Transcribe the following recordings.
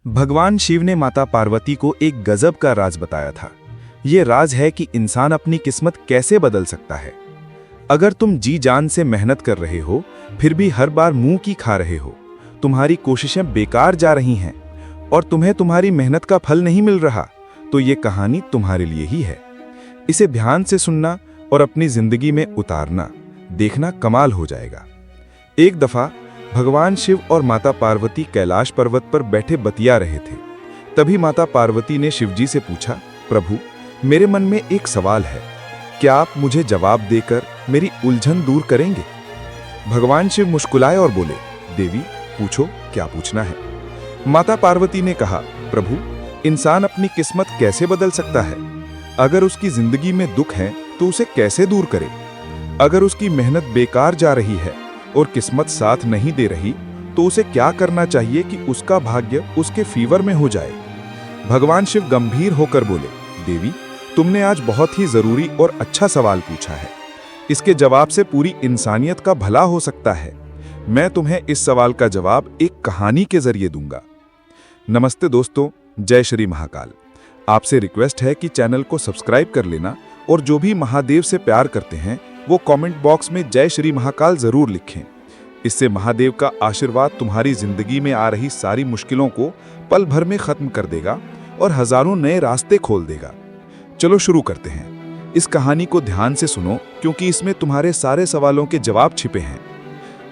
भगवान शिव ने माता पार्वती को एक गजब का राज बताया था। ये राज है कि इंसान अपनी किस्मत कैसे बदल सकता है। अगर तुम जी जान से मेहनत कर रहे हो फिर भी हर बार मुंह की खा रहे हो, तुम्हारी कोशिशें बेकार जा रही हैं और तुम्हें तुम्हारी मेहनत का फल नहीं मिल रहा, तो ये कहानी तुम्हारे लिए ही है। इसे ध्यान से सुनना और अपनी जिंदगी में उतारना, देखना कमाल हो जाएगा। एक दफा भगवान शिव और माता पार्वती कैलाश पर्वत पर बैठे बतिया रहे थे। तभी माता पार्वती ने शिवजी से पूछा, प्रभु, मेरे मन में एक सवाल है, क्या आप मुझे जवाब देकर मेरी उलझन दूर करेंगे? भगवान शिव मुस्कुराए और बोले, देवी पूछो, क्या पूछना है? माता पार्वती ने कहा, प्रभु, इंसान अपनी किस्मत कैसे बदल सकता है? अगर उसकी जिंदगी में दुख है तो उसे कैसे दूर करे? अगर उसकी मेहनत बेकार जा रही है और किस्मत साथ नहीं दे रही तो उसे क्या करना चाहिए कि उसका भाग्य उसके फीवर में हो जाए? भगवान शिव गंभीर होकर बोले, देवी, तुमने आज बहुत ही जरूरी और अच्छा सवाल पूछा है। इसके जवाब से पूरी इंसानियत का भला हो सकता है। मैं तुम्हें इस सवाल का जवाब एक कहानी के जरिए दूंगा। नमस्ते दोस्तों, जय श्री महाकाल। आपसे रिक्वेस्ट है कि चैनल को सब्सक्राइब कर लेना और जो भी महादेव से प्यार करते हैं वो कमेंट बॉक्स में जय श्री महाकाल जरूर लिखें। इससे महादेव का आशीर्वाद तुम्हारी जिंदगी में आ रही सारी मुश्किलों को पल भर में खत्म कर देगा और हजारों नए रास्ते खोल देगा। चलो शुरू करते हैं। इस कहानी को ध्यान से सुनो क्योंकि इसमें तुम्हारे सारे सवालों के जवाब छिपे हैं।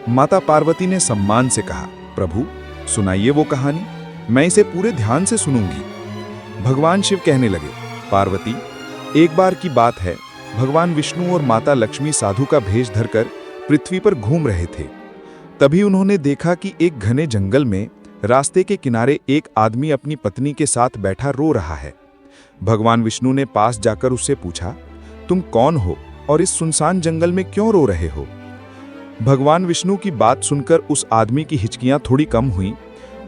माता पार्वती ने सम्मान से कहा, प्रभु, सुनाइए वो कहानी, मैं इसे पूरे ध्यान से सुनूंगी। भगवान शिव कहने लगे, पार्वती, एक बार की बात है, भगवान विष्णु और माता लक्ष्मी साधु का भेष धरकर पृथ्वी पर घूम रहे थे। तभी उन्होंने देखा कि एक घने जंगल में रास्ते के किनारे एक आदमी अपनी पत्नी के साथ बैठा रो रहा है। भगवान विष्णु ने पास जाकर उससे पूछा, तुम कौन हो और इस सुनसान जंगल में क्यों रो रहे हो? भगवान विष्णु की बात सुनकर उस आदमी की हिचकियां थोड़ी कम हुई।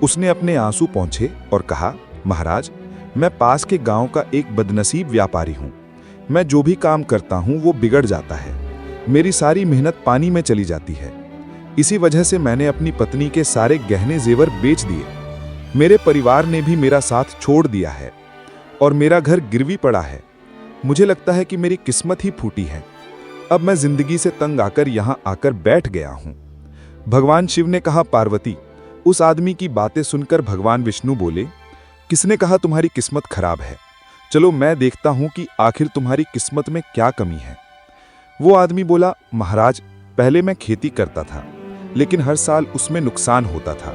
उसने अपने आंसू पोंछे और कहा, महाराज, मैं पास के गांव का एक बदनसीब व्यापारी हूं। मैं जो भी काम करता हूं वो बिगड़ जाता है। मेरी सारी मेहनत पानी में चली जाती है। इसी वजह से मैंने अपनी पत्नी के सारे गहने जेवर बेच दिए। मेरे परिवार ने भी मेरा साथ छोड़ दिया है और मेरा घर गिरवी पड़ा है। मुझे लगता है कि मेरी किस्मत ही फूटी है। अब मैं जिंदगी से तंग आकर यहां आकर बैठ गया हूं। भगवान शिव ने कहा, पार्वती, उस आदमी की बातें सुनकर भगवान विष्णु बोले, किसने कहा तुम्हारी किस्मत खराब है? चलो मैं देखता हूं कि आखिर तुम्हारी किस्मत में क्या कमी है। वो आदमी बोला, महाराज, पहले मैं खेती करता था, लेकिन हर साल उसमें नुकसान होता था।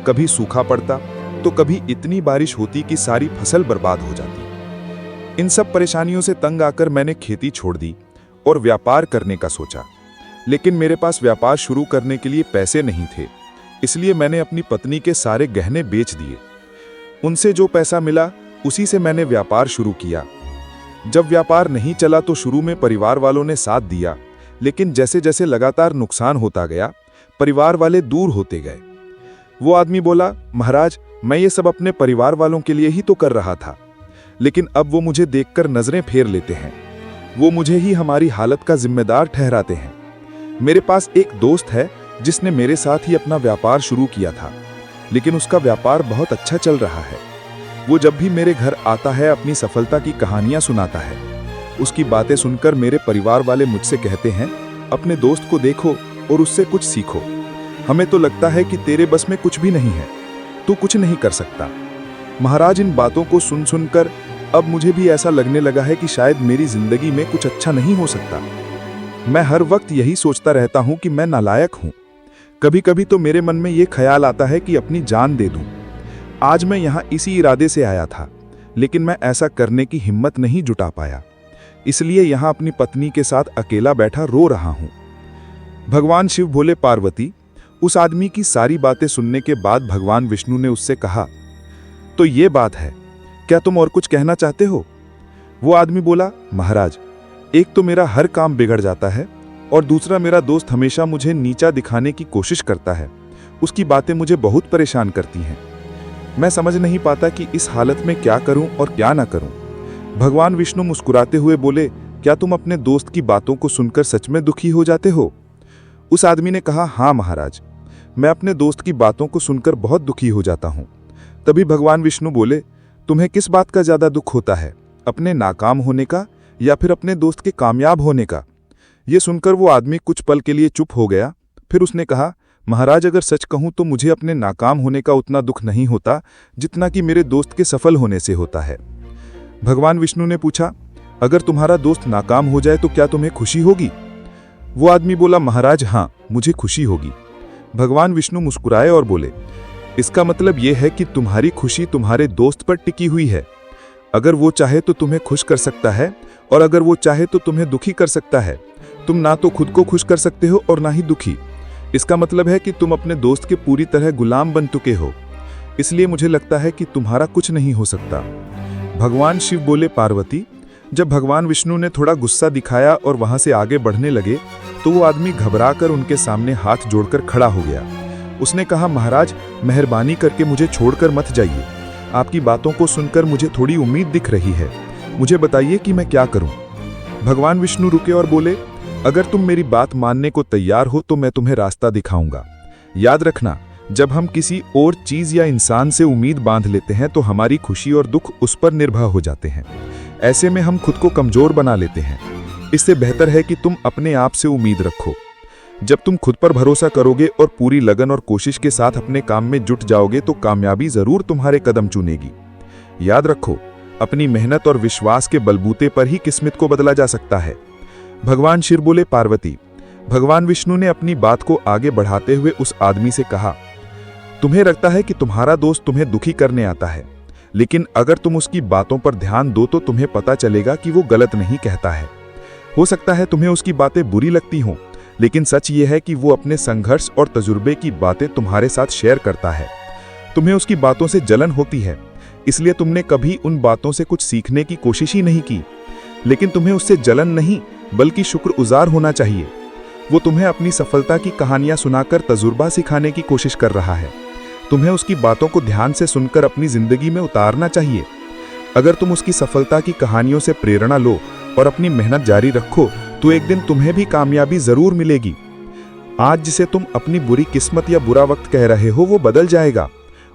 कभी सूखा पड़ता तो कभी इतनी बारिश होती कि सारी फसल बर्बाद हो जाती। इन सब परेशानियों से तंग आकर मैंने खेती छोड़ दी और व्यापार करने का सोचा, लेकिन मेरे पास व्यापार शुरू करने के लिए पैसे नहीं थे। इसलिए मैंने अपनी पत्नी के सारे गहने बेच दिए। उनसे जो पैसा मिला उसी से मैंने व्यापार शुरू किया। जब व्यापार नहीं चला तो शुरू में परिवार वालों ने साथ दिया, लेकिन जैसे जैसे लगातार नुकसान होता गया परिवार वाले दूर होते गए। वो आदमी बोला, महाराज, मैं ये सब अपने परिवार वालों के लिए ही तो कर रहा था, लेकिन अब वो मुझे देखकर नजरें फेर लेते हैं। वो मुझे ही हमारी हालत का जिम्मेदार ठहराते हैं। मेरे पास एक दोस्त है जिसने मेरे साथ ही अपना व्यापार शुरू किया था, लेकिन उसका व्यापार बहुत अच्छा चल रहा है। वो जब भी मेरे घर आता है अपनी सफलता की कहानियां सुनाता है। उसकी बातें सुनकर मेरे परिवार वाले मुझसे कहते हैं, अपने दोस्त को देखो और उससे कुछ सीखो। हमें तो लगता है कि तेरे बस में कुछ भी नहीं है, तू कुछ नहीं कर सकता। महाराज, इन बातों को सुन सुनकर अब मुझे भी ऐसा लगने लगा है कि शायद मेरी जिंदगी में कुछ अच्छा नहीं हो सकता। मैं हर वक्त यही सोचता रहता हूं कि मैं नालायक हूं। कभी कभी तो मेरे मन में ये ख्याल आता है कि अपनी जान दे दूं। आज मैं यहाँ इसी इरादे से आया था, लेकिन मैं ऐसा करने की हिम्मत नहीं जुटा पाया। इसलिए यहाँ अपनी पत्नी के साथ अकेला बैठा रो रहा हूँ। भगवान शिव बोले, पार्वती, उस आदमी की सारी बातें सुनने के बाद भगवान विष्णु ने उससे कहा, तो ये बात है, क्या तुम और कुछ कहना चाहते हो? वो आदमी बोला, महाराज, एक तो मेरा हर काम बिगड़ जाता है और दूसरा मेरा दोस्त हमेशा मुझे नीचा दिखाने की कोशिश करता है। उसकी बातें मुझे बहुत परेशान करती हैं। मैं समझ नहीं पाता कि इस हालत में क्या करूं और क्या ना करूं। भगवान विष्णु मुस्कुराते हुए बोले, क्या तुम अपने दोस्त की बातों को सुनकर सच में दुखी हो जाते हो? उस आदमी ने कहा, हाँ महाराज, मैं अपने दोस्त की बातों को सुनकर बहुत दुखी हो जाता हूँ। तभी भगवान विष्णु बोले, तुम्हें किस बात का ज्यादा दुख होता है, अपने नाकाम होने का या फिर अपने दोस्त के कामयाब होने का? ये सुनकर वो आदमी कुछ पल के लिए चुप हो गया। फिर उसने कहा, महाराज, अगर सच कहूं तो मुझे अपने नाकाम होने का उतना दुख नहीं होता जितना कि मेरे दोस्त के सफल होने से होता है। भगवान विष्णु ने पूछा, अगर तुम्हारा दोस्त नाकाम हो जाए तो क्या तुम्हें खुशी होगी? वो आदमी बोला, महाराज हाँ, मुझे खुशी होगी। भगवान विष्णु मुस्कुराए और बोले, इसका मतलब यह है कि तुम्हारी खुशी तुम्हारे दोस्त पर टिकी हुई है। अगर वो चाहे तो तुम्हें खुश कर सकता है और अगर वो चाहे तो तुम्हें दुखी कर सकता है। तुम ना तो खुद को खुश कर सकते हो और ना ही दुखी। इसका मतलब है कि तुम अपने दोस्त के पूरी तरह गुलाम बन चुके हो। इसलिए मुझे लगता है कि तुम्हारा कुछ नहीं हो सकता। भगवान शिव बोले, पार्वती, जब भगवान विष्णु ने थोड़ा गुस्सा दिखाया और वहां से आगे बढ़ने लगे तो वो आदमी घबराकर उनके सामने हाथ जोड़कर खड़ा हो गया। उसने कहा, महाराज, मेहरबानी करके मुझे छोड़कर मत जाइए। आपकी बातों को सुनकर मुझे थोड़ी उम्मीद दिख रही है। मुझे बताइए कि मैं क्या करूं? भगवान विष्णु रुके और बोले, अगर तुम मेरी बात मानने को तैयार हो तो मैं तुम्हें रास्ता दिखाऊंगा। याद रखना, जब हम किसी और चीज या इंसान से उम्मीद बांध लेते हैं तो हमारी खुशी और दुख उस पर निर्भर हो जाते हैं। ऐसे में हम खुद को कमजोर बना लेते हैं। इससे बेहतर है कि तुम अपने आप से उम्मीद रखो। जब तुम खुद पर भरोसा करोगे और पूरी लगन और कोशिश के साथ अपने काम में जुट जाओगे तो कामयाबी जरूर तुम्हारे कदम चूमेगी। याद रखो, अपनी मेहनत और विश्वास के बलबूते पर ही किस्मत को बदला जा सकता है। भगवान शिव बोले, पार्वती, भगवान विष्णु ने अपनी बात को आगे बढ़ाते हुए उस आदमी से कहा, तुम्हें लगता है कि तुम्हारा दोस्त तुम्हें दुखी करने आता है, लेकिन अगर तुम उसकी बातों पर ध्यान दो तो तुम्हें पता चलेगा कि वो गलत नहीं कहता है। हो सकता है तुम्हें उसकी बातें बुरी लगती हों, लेकिन सच ये है कि वो अपने संघर्ष और तजुर्बे की बातें तुम्हारे साथ शेयर करता है। तुम्हें उसकी बातों से जलन होती है, इसलिए तुमने कभी उन बातों से कुछ सीखने की कोशिश ही नहीं की। लेकिन तुम्हें उससे जलन नहीं बल्कि शुक्रगुजार होना चाहिए। वो तुम्हें अपनी सफलता की कहानियां सुनाकर तजुर्बा सिखाने की कोशिश कर रहा है। तुम्हें उसकी बातों को ध्यान से सुनकर अपनी जिंदगी में उतारना चाहिए। अगर तुम उसकी सफलता की कहानियों से प्रेरणा लो और अपनी मेहनत जारी रखो तो एक दिन तुम्हें भी कामयाबी जरूर मिलेगी। आज जिसे तुम अपनी बुरी किस्मत या बुरा वक्त कह रहे हो वो बदल जाएगा,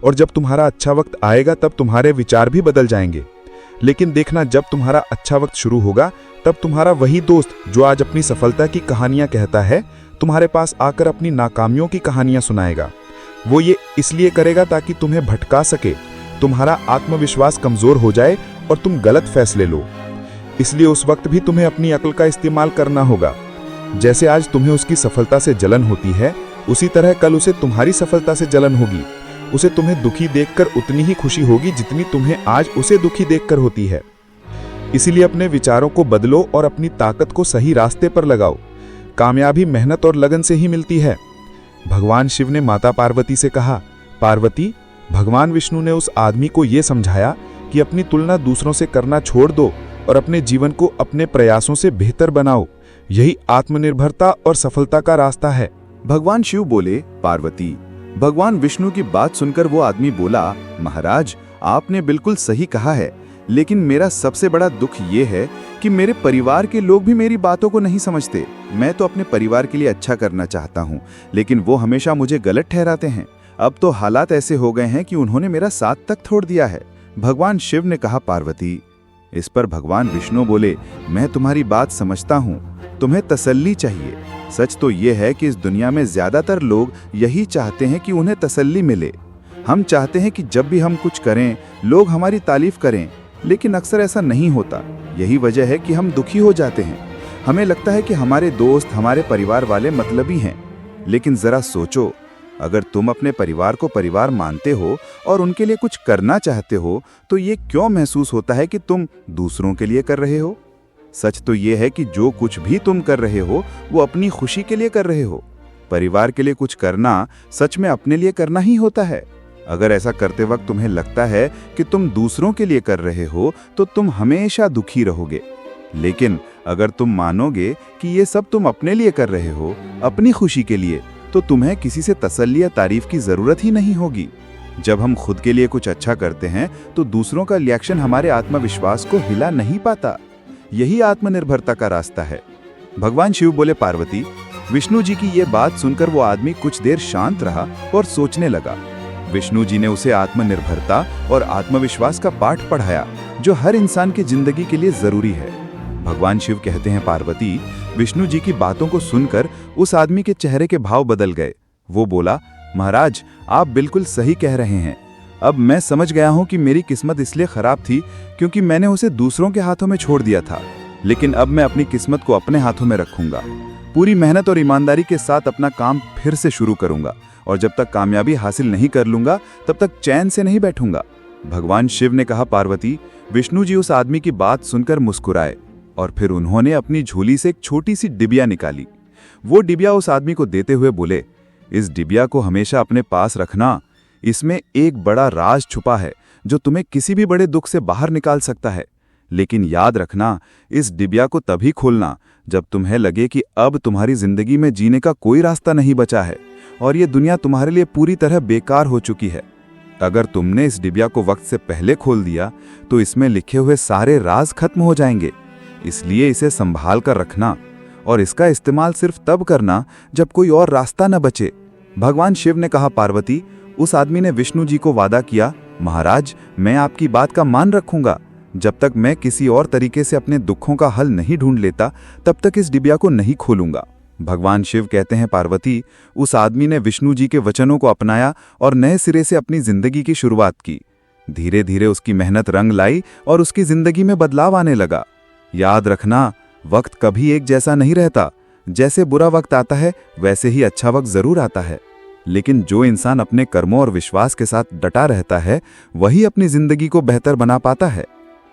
और जब तुम्हारा अच्छा वक्त आएगा तब तुम्हारे विचार भी बदल जाएंगे। लेकिन देखना, जब तुम्हारा अच्छा वक्त शुरू होगा तब तुम्हारा वही दोस्त जो आज अपनी सफलता की कहानियां कहता है तुम्हारे पास आकर अपनी नाकामियों की कहानियां सुनाएगा। वो ये इसलिए करेगा ताकि तुम्हें भटका सके, तुम्हारा आत्मविश्वास कमजोर हो जाए और तुम गलत फैसले लो। इसलिए उस वक्त भी तुम्हें अपनी अक्ल का इस्तेमाल करना होगा। जैसे आज तुम्हें उसकी सफलता से जलन होती है, उसी तरह कल उसे तुम्हारी सफलता से जलन होगी। उसे तुम्हें दुखी देखकर उतनी ही खुशी होगी जितनी तुम्हें आज उसे दुखी देखकर होती है। इसीलिए अपने विचारों को बदलो और अपनी ताकत को सही रास्ते पर लगाओ। कामयाबी मेहनत और लगन से ही मिलती है। भगवान शिव ने माता पार्वती से कहा, पार्वती, भगवान विष्णु ने उस आदमी को यह समझाया कि अपनी तुलना दूसरों से करना छोड़ दो और अपने जीवन को अपने प्रयासों से बेहतर बनाओ। यही आत्मनिर्भरता और सफलता का रास्ता है। भगवान शिव बोले, पार्वती, भगवान विष्णु की बात सुनकर वो आदमी बोला, महाराज, आपने बिल्कुल सही कहा है, लेकिन मेरा सबसे बड़ा दुख ये है कि मेरे परिवार के लोग भी मेरी बातों को नहीं समझते। मैं तो अपने परिवार के लिए अच्छा करना चाहता हूँ, लेकिन वो हमेशा मुझे गलत ठहराते हैं। अब तो हालात ऐसे हो गए हैं कि उन्होंने मेरा साथ तक छोड़ दिया है। भगवान शिव ने कहा, पार्वती। इस पर भगवान विष्णु बोले, मैं तुम्हारी बात समझता हूँ, तुम्हें तसल्ली चाहिए। सच तो ये है कि इस दुनिया में ज्यादातर लोग यही चाहते हैं कि उन्हें तसल्ली मिले। हम चाहते हैं कि जब भी हम कुछ करें लोग हमारी तारीफ करें, लेकिन अक्सर ऐसा नहीं होता। यही वजह है कि हम दुखी हो जाते हैं। हमें लगता है कि हमारे दोस्त, हमारे परिवार वाले मतलबी हैं। लेकिन जरा सोचो, अगर तुम अपने परिवार को परिवार मानते हो और उनके लिए कुछ करना चाहते हो तो ये क्यों महसूस होता है कि तुम दूसरों के लिए कर रहे हो? सच तो ये है कि जो कुछ भी तुम कर रहे हो वो अपनी खुशी के लिए कर रहे हो। परिवार के लिए कुछ करना सच में अपने लिए करना ही होता है। अगर ऐसा करते वक्त तुम्हें लगता है कि तुम दूसरों के लिए कर रहे हो तो तुम हमेशा दुखी रहोगे। लेकिन अगर तुम मानोगे कि ये सब तुम अपने लिए कर रहे हो, अपनी खुशी के लिए, तो तुम्हें किसी से तसल्ली या तारीफ की जरूरत ही नहीं होगी। जब हम खुद के लिए कुछ अच्छा करते हैं तो दूसरों का रिएक्शन हमारे आत्मविश्वास को हिला नहीं पाता। यही आत्मनिर्भरता का रास्ता है। भगवान शिव बोले, पार्वती, विष्णु जी की ये बात सुनकर वो आदमी कुछ देर शांत रहा और सोचने लगा। विष्णु जी ने उसे आत्मनिर्भरता और आत्मविश्वास का पाठ पढ़ाया, जो हर इंसान की जिंदगी के लिए जरूरी है। भगवान शिव कहते हैं, पार्वती, विष्णु जी की बातों को सुनकर उस आदमी के चेहरे के भाव बदल गए। वो बोला, महाराज, आप बिल्कुल सही कह रहे हैं। अब मैं समझ गया हूं कि मेरी किस्मत इसलिए खराब थी क्योंकि मैंने उसे दूसरों के हाथों में छोड़ दिया था। लेकिन अब मैं अपनी किस्मत को अपने हाथों में रखूंगा। पूरी मेहनत और ईमानदारी के साथ अपना काम फिर से शुरू करूंगा, और जब तक कामयाबी हासिल नहीं कर लूंगा तब तक चैन से नहीं बैठूंगा। भगवान शिव ने कहा, पार्वती, विष्णु जी उस आदमी की बात सुनकर मुस्कुराए और फिर उन्होंने अपनी झोली से एक छोटी सी डिबिया निकाली। वो डिबिया उस आदमी को देते हुए बोले, इस डिबिया को हमेशा अपने पास रखना। इसमें एक बड़ा राज छुपा है जो तुम्हें किसी भी बड़े दुख से बाहर निकाल सकता है। लेकिन याद रखना, इस डिबिया को तभी खोलना जब तुम्हें लगे कि अब तुम्हारी जिंदगी में जीने का कोई रास्ता नहीं बचा है और ये दुनिया तुम्हारे लिए पूरी तरह बेकार हो चुकी है। अगर तुमने इस डिबिया को वक्त से पहले खोल दिया तो इसमें लिखे हुए सारे राज खत्म हो जाएंगे। इसलिए इसे संभाल कर रखना और इसका इस्तेमाल सिर्फ तब करना जब कोई और रास्ता न बचे। भगवान शिव ने कहा, पार्वती, उस आदमी ने विष्णु जी को वादा किया, महाराज, मैं आपकी बात का मान रखूंगा। जब तक मैं किसी और तरीके से अपने दुखों का हल नहीं ढूंढ लेता तब तक इस डिबिया को नहीं खोलूंगा। भगवान शिव कहते हैं, पार्वती, उस आदमी ने विष्णु जी के वचनों को अपनाया और नए सिरे से अपनी जिंदगी की शुरुआत की। धीरे धीरे उसकी मेहनत रंग लाई और उसकी जिंदगी में बदलाव आने लगा। याद रखना, वक्त कभी एक जैसा नहीं रहता। जैसे बुरा वक्त आता है वैसे ही अच्छा वक्त जरूर आता है। लेकिन जो इंसान अपने कर्मों और विश्वास के साथ डटा रहता है वही अपनी जिंदगी को बेहतर बना पाता है।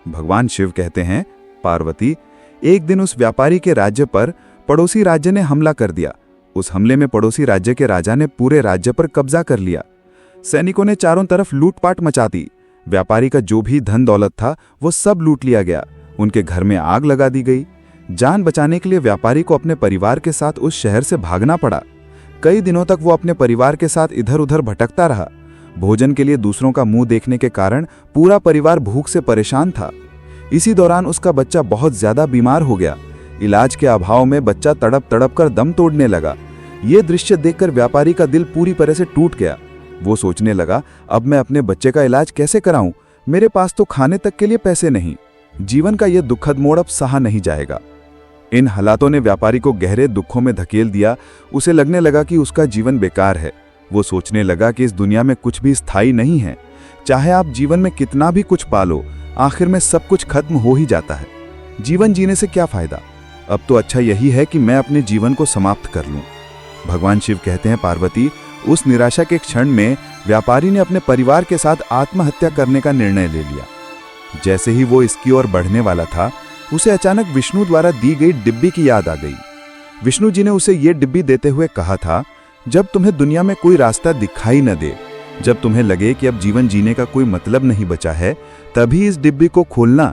भगवान शिव कहते हैं, पार्वती, एक दिन उस व्यापारी के राज्य पर पड़ोसी राज्य ने हमला कर दिया। उस हमले में पड़ोसी राज्य के राजा ने पूरे राज्य पर कब्जा कर लिया। सैनिकों ने चारों तरफ लूटपाट मचा दी। व्यापारी का जो भी धन दौलत था वो सब लूट लिया गया। उनके घर में आग लगा दी गई। जान बचाने के लिए व्यापारी को अपने परिवार के साथ उस शहर से भागना पड़ा। कई दिनों तक वो अपने परिवार के साथ इधर उधर भटकता रहा। भोजन के लिए दूसरों का मुंह देखने के कारण पूरा परिवार भूख से परेशान था। इसी दौरान उसका बच्चा बहुत ज्यादा बीमार हो गया। इलाज के अभाव में बच्चा तड़प तड़प कर दम तोड़ने लगा। ये दृश्य देखकर व्यापारी का दिल पूरी तरह से टूट गया। वो सोचने लगा, अब मैं अपने बच्चे का इलाज कैसे कराऊं? मेरे पास तो खाने तक के लिए पैसे नहीं। जीवन का यह दुखद मोड़ अब सहा नहीं जाएगा। इन हालातों ने व्यापारी को गहरे दुखों में धकेल दिया। उसे लगने लगा कि उसका जीवन बेकार है। वो सोचने लगा कि इस दुनिया में कुछ भी स्थायी नहीं है। चाहे आप जीवन में कितना भी कुछ पालो, आखिर में सब कुछ खत्म हो ही जाता है। जीवन जीने से क्या फायदा? अब तो अच्छा यही है कि मैं अपने जीवन को समाप्त कर लूं। भगवान शिव कहते हैं, पार्वती, उस निराशा के क्षण में व्यापारी ने अपने परिवार के साथ आत्महत्या करने का निर्णय ले लिया। जैसे ही वो इसकी ओर बढ़ने वाला था, उसे अचानक विष्णु द्वारा दी गई डिब्बी की याद आ गई। विष्णु जी ने उसे ये डिब्बी देते हुए कहा था, जब तुम्हें दुनिया में कोई रास्ता दिखाई न दे, जब तुम्हें लगे कि अब जीवन जीने का कोई मतलब नहीं बचा है, तभी इस डिब्बी को खोलना।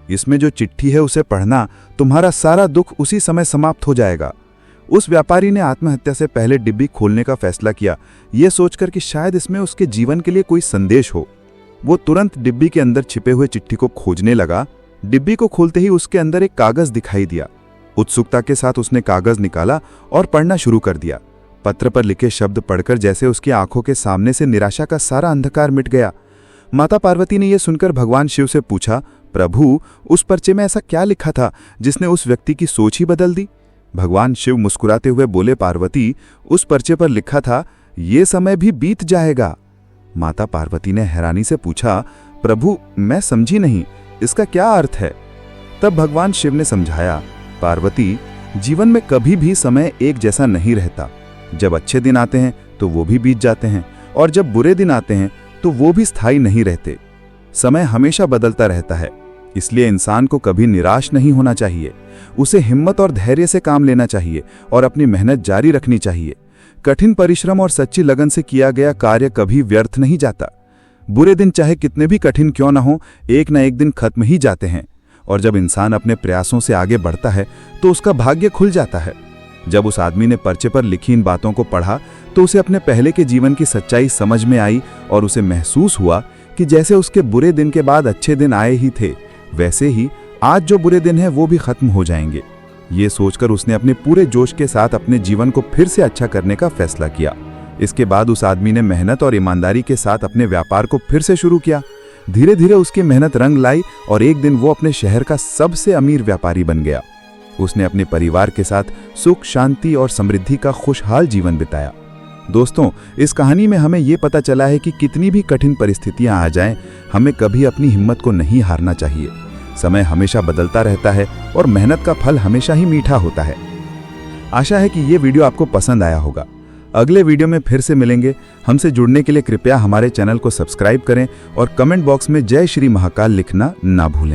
इसमें जो चिट्ठी है उसे पढ़ना। तुम्हारा सारा दुख उसी समय समाप्त हो जाएगा। उस व्यापारी ने आत्महत्या से पहले डिब्बी खोलने का फैसला किया, ये सोचकर कि शायद इसमें उसके जीवन के लिए कोई संदेश हो। वो तुरंत डिब्बी के अंदर छिपे हुए चिट्ठी को खोजने लगा। डिब्बी को खोलते ही उसके अंदर एक कागज दिखाई दिया। उत्सुकता के साथ उसने कागज निकाला और पढ़ना शुरू कर दिया। पत्र पर लिखे शब्द पढ़कर जैसे उसकी आंखों के सामने से निराशा का सारा अंधकार मिट गया। माता पार्वती ने यह सुनकर भगवान शिव से पूछा, प्रभु, उस पर्चे में ऐसा क्या लिखा था जिसने उस व्यक्ति की सोच ही बदल दी? भगवान शिव मुस्कुराते हुए बोले, पार्वती, उस पर्चे पर लिखा था, ये समय भी बीत जाएगा। माता पार्वती ने हैरानी से पूछा, प्रभु, मैं समझी नहीं, इसका क्या अर्थ है? तब भगवान शिव ने समझाया, पार्वती, जीवन में कभी भी समय एक जैसा नहीं रहता। जब अच्छे दिन आते हैं तो वो भी बीत जाते हैं, और जब बुरे दिन आते हैं तो वो भी स्थायी नहीं रहते। समय हमेशा बदलता रहता है। इसलिए इंसान को कभी निराश नहीं होना चाहिए। उसे हिम्मत और धैर्य से काम लेना चाहिए और अपनी मेहनत जारी रखनी चाहिए। कठिन परिश्रम और सच्ची लगन से किया गया कार्य कभी व्यर्थ नहीं जाता। बुरे दिन चाहे कितने भी कठिन क्यों न हो, एक न एक दिन खत्म ही जाते हैं। और जब इंसान अपने प्रयासों से आगे बढ़ता है तो उसका भाग्य खुल जाता है। जब उस आदमी ने पर्चे पर लिखी इन बातों को पढ़ा तो उसे अपने पहले के जीवन की सच्चाई समझ में आई और उसे महसूस हुआ कि जैसे उसके बुरे दिन के बाद अच्छे दिन आए ही थे, वैसे ही आज जो बुरे दिन हैं वो भी खत्म हो जाएंगे। ये सोचकर उसने अपने पूरे जोश के साथ अपने जीवन को फिर से अच्छा करने का फैसला किया। इसके बाद उस आदमी ने मेहनत और ईमानदारी के साथ अपने व्यापार को फिर से शुरू किया। धीरे धीरे उसकी मेहनत रंग लाई और एक दिन वो अपने शहर का सबसे अमीर व्यापारी बन गया। उसने अपने परिवार के साथ सुख, शांति और समृद्धि का खुशहाल जीवन बिताया। दोस्तों, इस कहानी में हमें ये पता चला है कि कितनी भी कठिन परिस्थितियां आ जाएं, हमें कभी अपनी हिम्मत को नहीं हारना चाहिए। समय हमेशा बदलता रहता है और मेहनत का फल हमेशा ही मीठा होता है। आशा है कि ये वीडियो आपको पसंद आया होगा। अगले वीडियो में फिर से मिलेंगे। हमसे जुड़ने के लिए कृपया हमारे चैनल को सब्सक्राइब करें और कमेंट बॉक्स में जय श्री महाकाल लिखना ना भूलें।